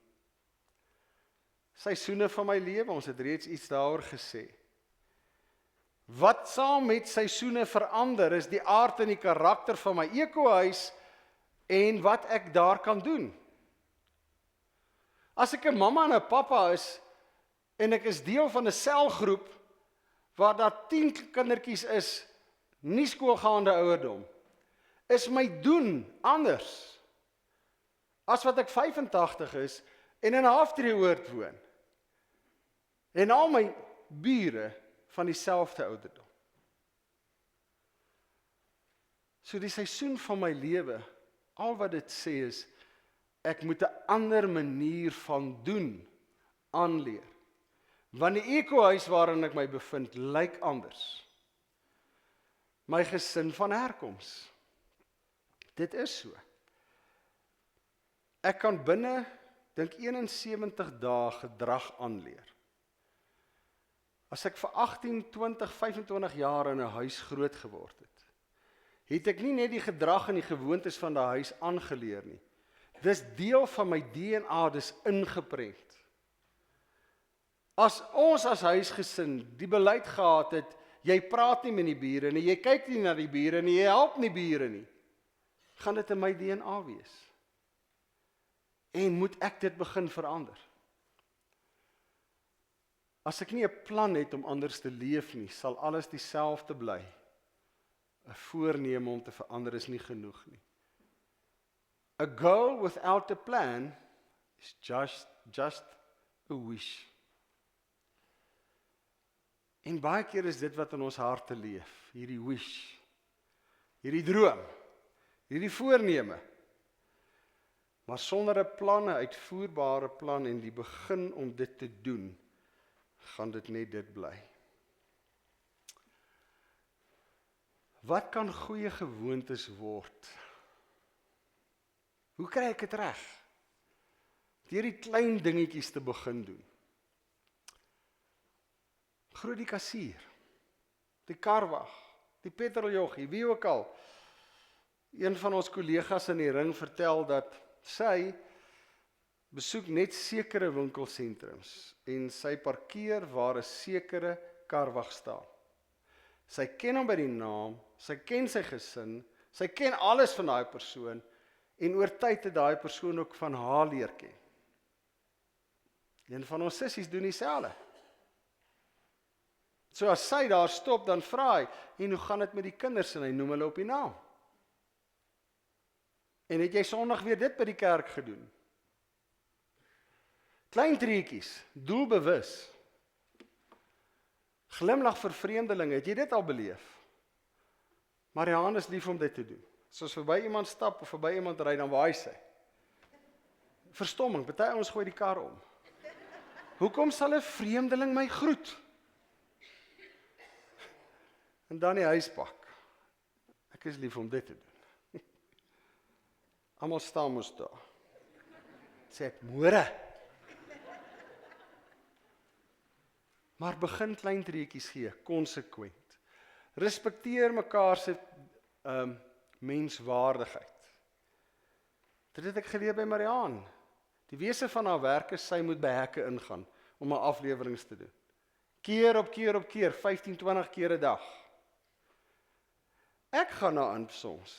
Seisoene van my lewe, ons het reeds iets daaroor gesê. Wat saam met seisoene verander is die aard en die karakter van my ekohuis en wat ek daar kan doen. As ek 'n mamma en 'n pappa is en ek is deel van 'n selgroep waar daar 10 kindertjies is, nie skoolgaande ouderdom, is my doen anders as wat ek 85 is en in 'n halfdriehoort woon. En al my bure van dieselfde ouderdom. So die seisoen van my lewe, al wat dit sê is, ek moet 'n ander manier van doen aanleer. Want die ekohuis waarin ek my bevind, lyk anders. My gesin van herkoms. Dit is so. Ek kan binne, dink 71 dae gedrag aanleer. As ek vir 18, 20, 25 jaar in 'n huis groot geword het, het ek nie net die gedrag en die gewoontes van die huis aangeleer nie. Dis deel van my DNA, dis ingeprent. As ons as huisgesin die beleid gehad het, jy praat nie met die bure nie, jy kyk nie na die bure nie, jy help nie bure nie, gaan dit in my DNA wees. En moet ek dit begin verander? As ek nie 'n plan het om anders te leef nie, sal alles dieselfde bly. 'n Voorneme om te verander is nie genoeg nie. A goal without a plan is just a wish. En baie keer is dit wat in ons harte leef, hierdie wish, hierdie droom, hierdie voorneme. Maar sonder 'n plan, 'n uitvoerbare plan en die begin om dit te doen, gaan dit net dit bly. Wat kan goeie gewoontes word? Hoe kry ek dit reg? Deur die klein dingetjies te begin doen. Groet die kassier, die karwag, die petroljoggie, wie ook al. Een van ons kollegas in die ring vertel dat sy besoek net sekere winkelsentrums en sy parkeer waar 'n sekere karwag staan. Sy ken hom by die naam, sy ken sy gesin, sy ken alles van daai persoon en oor tyd het daai persoon ook van haar leer ken. Een van ons sissies doen dieselfde. So as sy daar stop, dan vra hy, en hoe gaan dit met die kinders? En hy noem hulle op die naam. En het jy Sondag weer dit by die kerk gedoen? Klein treetjies, doelbewus. Glimlag vir vreemdelinge, het jy dit al beleef? Marianne is lief om dit te doen. As ons verby iemand stap of verby iemand ry, dan waai sy. Verstomming, party ons gooi die kar om. Hoekom sal 'n vreemdeling my groet? En dan die huispak. Ek is lief om dit te doen. Almal staan mos daar. Sê ek, môre. Maar begin klein treetjies gee, konsekwent. Respekteer mekaar se menswaardigheid. Dit het ek geleer by Marianne. Die wese van haar werk is, sy moet by hekke ingaan om haar aflewerings te doen. Keer op keer op keer, 15, 20 keer 'n dag. Ek gaan na in soms.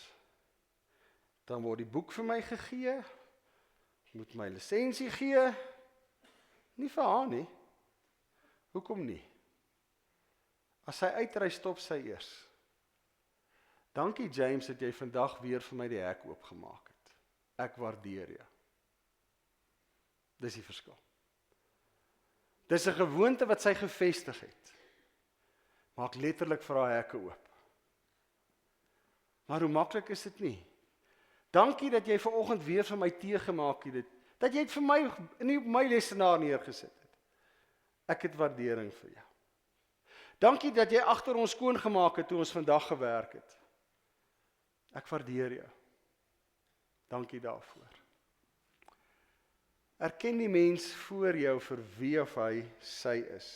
Dan word die boek vir my gegee, moet my lisensie gee, nie vir haar nie. Hoekom nie? As sy uitry, stop sy eers. Dankie James dat jy vandag weer vir my die hek oopgemaak het. Ek waardeer jou. Dis die verskil. Dis 'n gewoonte wat sy gevestig het. Maak letterlik vir haar hekke oop. Maar hoe maklik is dit nie? Dankie dat jy vanoggend weer vir my tee gemaak het. Dat jy dit vir my nie op my lesenaar neergesit het. Ek het waardering vir jou. Dankie dat jy agter ons skoon gemaak het toe ons vandag gewerk het. Ek waardeer jou. Dankie daarvoor. Erken die mens voor jou vir wie of hy sy is.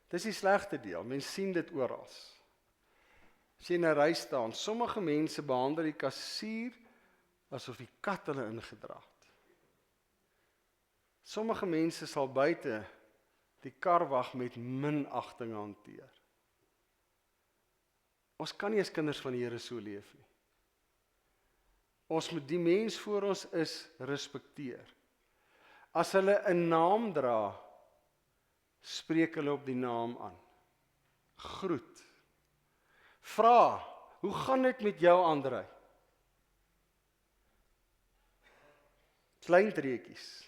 Dis die slegste deel, mens sien dit oral. As jy in 'n ry staan, sommige mense behandel die kassier asof die kat hulle ingedra het. Sommige mense sal buite die karwag met minagting hanteer. Ons kan nie as kinders van die Here so leef nie. Ons moet die mens voor ons is respekteer. As hulle 'n naam dra, spreek hulle op die naam aan. Groet. Vra, hoe gaan dit met jou, Andrei? Klein treetjies,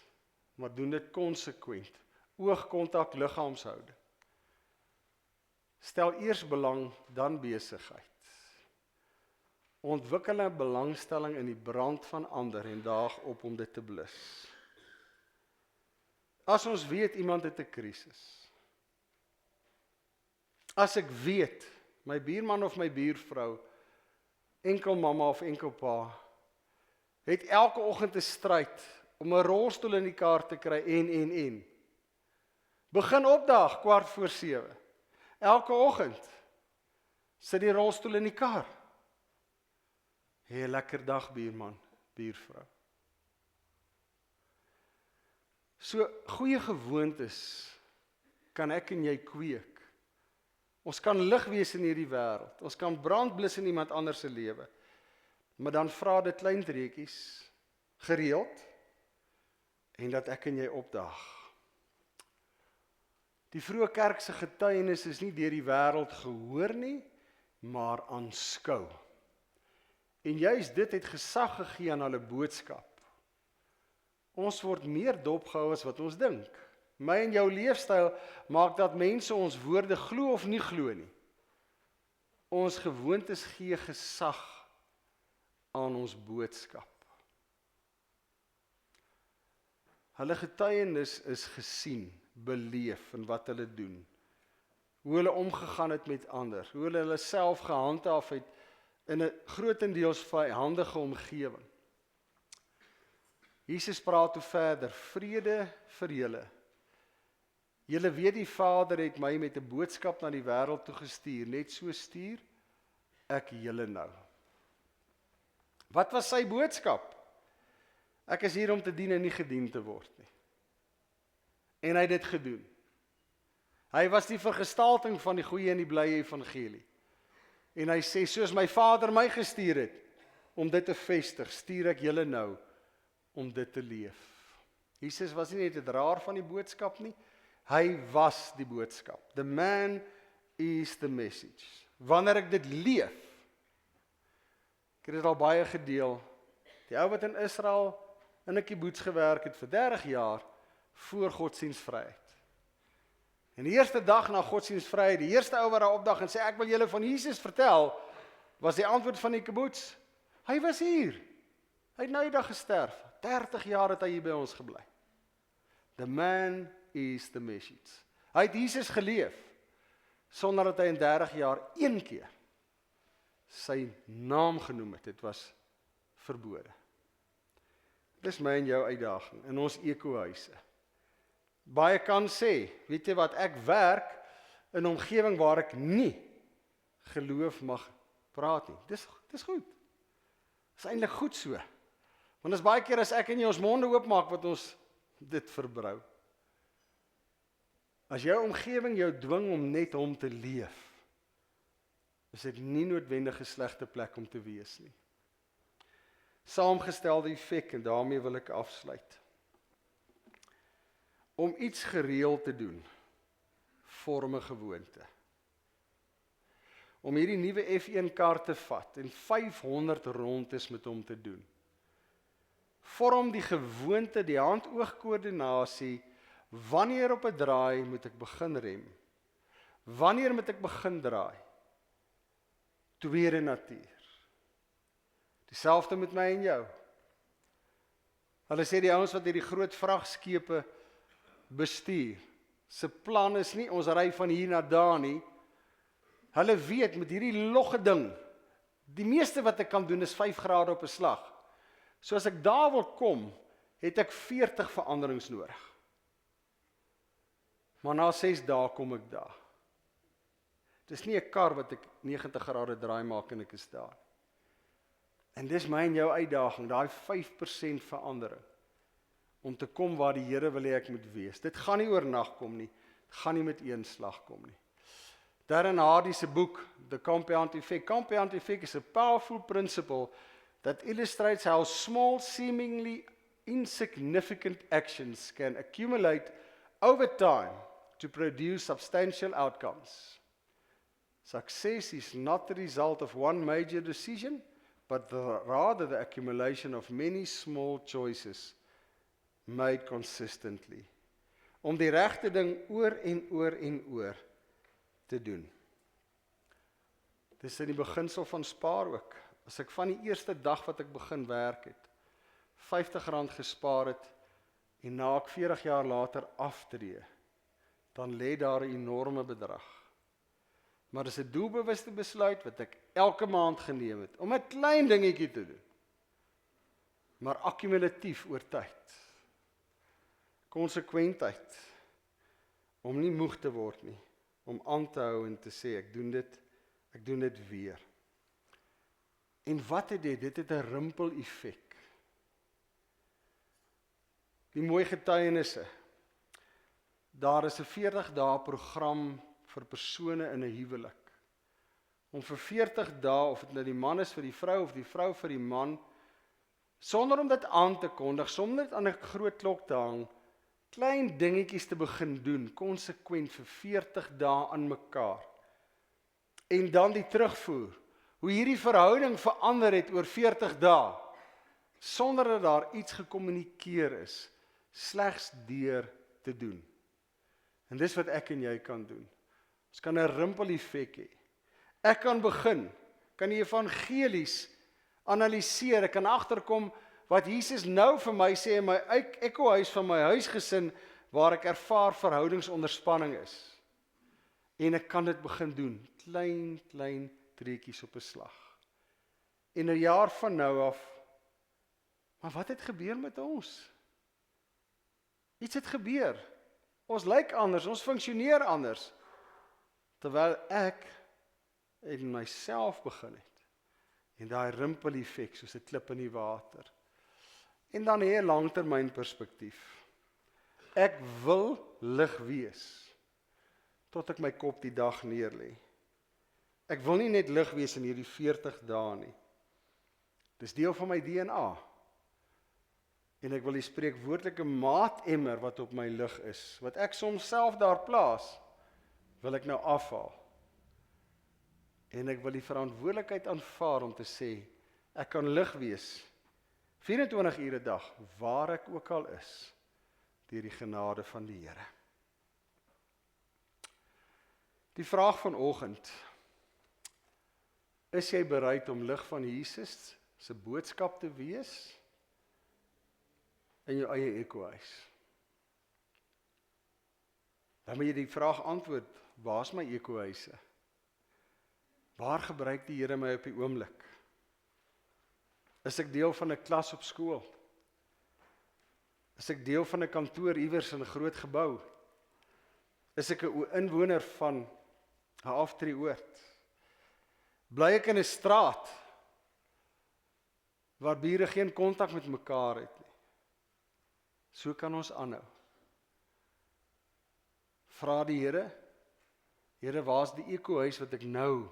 maar doen dit konsekwent. Oogkontak, liggaamshouding. Stel eers belang, dan besigheid. Ontwikkel 'n belangstelling in die brand van ander en daag op om dit te blus. As ons weet iemand het 'n krisis. As ek weet, my buurman of my buurvrou, enkel mamma of enkel pa, het elke oggend 'n stryd om 'n rolstoel in die kar te kry en. Begin opdaag 6:15. Elke oggend sit die rolstoel in die kar. Hê 'n lekker dag, buurman, buurvrou. So goeie gewoontes kan ek en jy kweek. Ons kan lig wees in hierdie wêreld. Ons kan brand blus in iemand anders se lewe. Maar dan vra dit klein treetjies gereeld en dat ek en jy opdaag. Die vroeë kerk se getuienis is nie deur die wêreld gehoor nie, maar aanskou. En juist dit het gesag gegee aan hulle boodskap. Ons word meer dopgehou as wat ons dink. My en jou leefstyl maak dat mense ons woorde glo of nie glo nie. Ons gewoontes gee gesag aan ons boodskap. Hulle getuienis is gesien, beleef in wat hulle doen. Hoe hulle omgegaan het met ander, hoe hulle self gehandhaaf het in 'n grootendeels vyhandige omgewing. Jesus praat toe verder, vrede vir julle. Julle weet die Vader het my met 'n boodskap na die wêreld toe gestuur, net so stuur ek julle nou. Wat was sy boodskap? Ek is hier om te dien en nie gedien te word nie. En hy het dit gedoen. Hy was die vergestalting van die goeie en die blye evangelie. En hy sê, soos my Vader my gestuur het, om dit te vestig, stuur ek julle nou, om dit te leef. Jesus was nie net 'n draer van die boodskap nie, hy was die boodskap. The man is the message. Wanneer ek dit leef, ek het dit al baie gedeel, die ou wat in Israel in 'n kibbutz gewerk het vir 30 jaar, voor godsdienstvryheid. En die eerste dag na godsdienstvryheid, die eerste ou wat daar opdag en sê, ek wil julle van Jesus vertel, was die antwoord van die kibbutz, hy was hier. Hy het nou die dag gesterf. 30 jaar het hy hier by ons gebly. The man is the message. Hy het Jesus geleef, sonder dat hy in 30 jaar een keer sy naam genoem het. Dit was verbode. Dis my en jou uitdaging in ons ekohuise. Baie kan sê, weet jy wat, ek werk in 'n omgewing waar ek nie geloof mag praat nie. Dis goed. Dis eintlik goed so. Want is baie keer as ek en jy ons monde oopmaak wat ons dit verbrou. As jou omgewing jou dwing om net hom te leef, is dit nie noodwendig 'n slegte plek om te wees nie. Saamgestelde effek, en daarmee wil ek afsluit. Om iets gereeld te doen, vorm 'n gewoonte. Om hierdie nuwe F1 kaart te vat en 500 rondes met hom te doen. Vorm die gewoonte, die hand-oog koördinasie Wanneer op 'n draai moet ek begin rem? Wanneer moet ek begin draai? Tweede natuur. Dieselfde met my en jou. Hulle sê die ouens wat hierdie groot vragskepe bestuur, se plan is nie ons ry van hier na daar nie. Hulle weet met hierdie logge ding, die meeste wat ek kan doen is 5 grade op 'n slag. So as ek daar wil kom, het ek 40 veranderings nodig. Maar na 6 dae kom ek daar. Dis nie 'n kar wat ek 90 grade draai maak en ek is daar. En dis my en jou uitdaging, daai 5% verandering. Om te kom waar die Here wil hê ek moet wees. Dit gaan nie oornag kom nie. Dit gaan nie met een slag kom nie. Darren Hardy se boek, The Compound Effect. Compound Effect is a powerful principle that illustrates how small, seemingly insignificant actions can accumulate over time to produce substantial outcomes. Success is not the result of one major decision, but rather the accumulation of many small choices made consistently. Om die regte ding oor en oor en oor te doen. Dis in die beginsel van spaar ook. As ek van die eerste dag wat ek begin werk het, R50 gespaar het, en na ek 40 jaar later aftree, dan lê daar 'n enorme bedrag. Maar dis 'n doelbewuste besluit wat ek elke maand geneem het, om 'n klein dingetjie te doen. Maar akkumulatief oor tyd. Konsekwentheid. Om nie moeg te word nie. Om aan te hou en te sê, ek doen dit weer. En wat het dit? Dit het 'n rimpel-effek. Die mooi getuienisse. Daar is 'n 40 dae program vir persone in 'n huwelik. Om vir 40 dae, of dit nou die man is vir die vrou of die vrou vir die man, sonder om dit aan te kondig, sonder dit aan 'n groot klok te hang, klein dingetjies te begin doen, konsekwent vir 40 dae aan mekaar. En dan die terugvoer, hoe hierdie verhouding verander het oor 40 dae, sonder dat daar iets gekommunikeer is, slegs deur te doen. En dis wat ek en jy kan doen. Ons kan 'n rimpel-effek hê. Ek kan begin, kan die evangelies analiseer, ek kan agterkom wat Jesus nou vir my sê in my ekkohuis van my huisgesin, waar ek ervaar verhoudingsonderspanning is. En ek kan dit begin doen, klein treetjies op 'n slag. En 'n jaar van nou af, maar wat het gebeur met ons? Iets het gebeur. Ons lyk anders, ons funksioneer anders. Terwyl ek in myself begin het. En daai rimpel-effek soos 'n klip in die water. En dan hê 'n langtermynperspektief. Ek wil lig wees, tot ek my kop die dag neerlê. Ek wil nie net lig wees in hierdie 40 dae nie. Dis deel van my DNA. En ek wil die spreekwoordelike maatemmer wat op my lig is, wat ek soms self daar plaas, wil ek nou afhaal. En ek wil die verantwoordelikheid aanvaar om te sê, ek kan lig wees, 24 ure 'n dag, waar ek ook al is, deur die genade van die Here. Die vraag vanoggend, is jy bereid om lig van Jesus se boodskap te wees in jou eie ekkohuis? Dan moet jy die vraag antwoord, waar is my ekkohuise? Waar gebruik die Here my op die oomblik? Is ek deel van 'n klas op skool? Is ek deel van 'n kantoor iewers in 'n groot gebou? Is ek 'n inwoner van 'n aftreeoord? Bly ek in 'n straat waar bure geen kontak met mekaar het nie? So kan ons aanhou. Vra die Here, Here, waar's die ekkohuis wat ek nou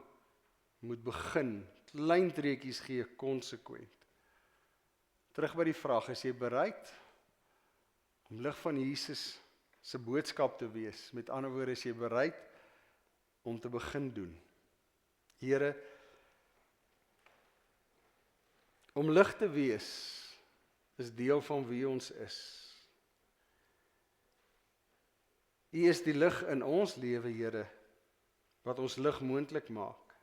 moet begin, klein treetjies gee, konsekwent. Terug by die vraag, is jy bereid om lig van Jesus se boodskap te wees? Met ander woorde, is jy bereid om te begin doen? Here, om lig te wees is deel van wie ons is. U is die lig in ons lewe, Here, wat ons lig moontlik maak.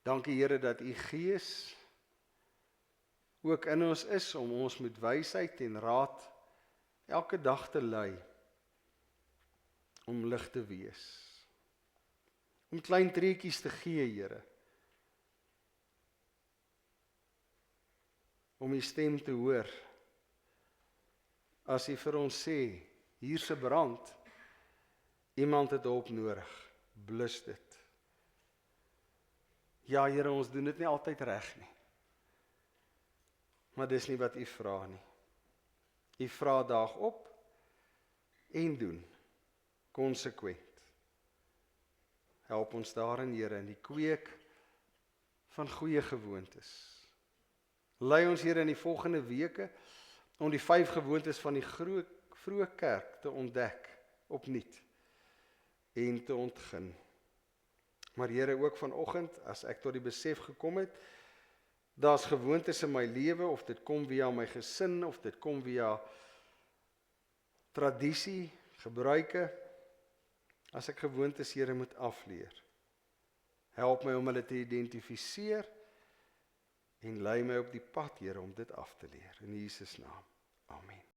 Dankie, Here, dat U Gees ook in ons is om ons met wysheid en raad elke dag te lei om lig te wees. Om klein treetjies te gee, Here. Om U stem te hoor. As U vir ons sê, hier's 'n brand, iemand het hulp nodig, blus dit. Ja, Here, ons doen dit nie altyd reg nie. Maar dis nie wat U vra nie. U vra daag op en doen, konsekwent. Help ons daarin, Here, in die kweek van goeie gewoontes. Lei ons, Here, in die volgende weke om die 5 gewoontes van die vroeë kerk te ontdek, opnuut, en te ontgin. Maar Here, ook vanoggend, as ek tot die besef gekom het, daar's gewoontes in my lewe, of dit kom via my gesin, of dit kom via tradisie, gebruike, as ek gewoontes, Here, moet afleer. Help my om hulle te identifiseer, en lei my op die pad, Here, om dit af te leer. In Jesus naam. Amen.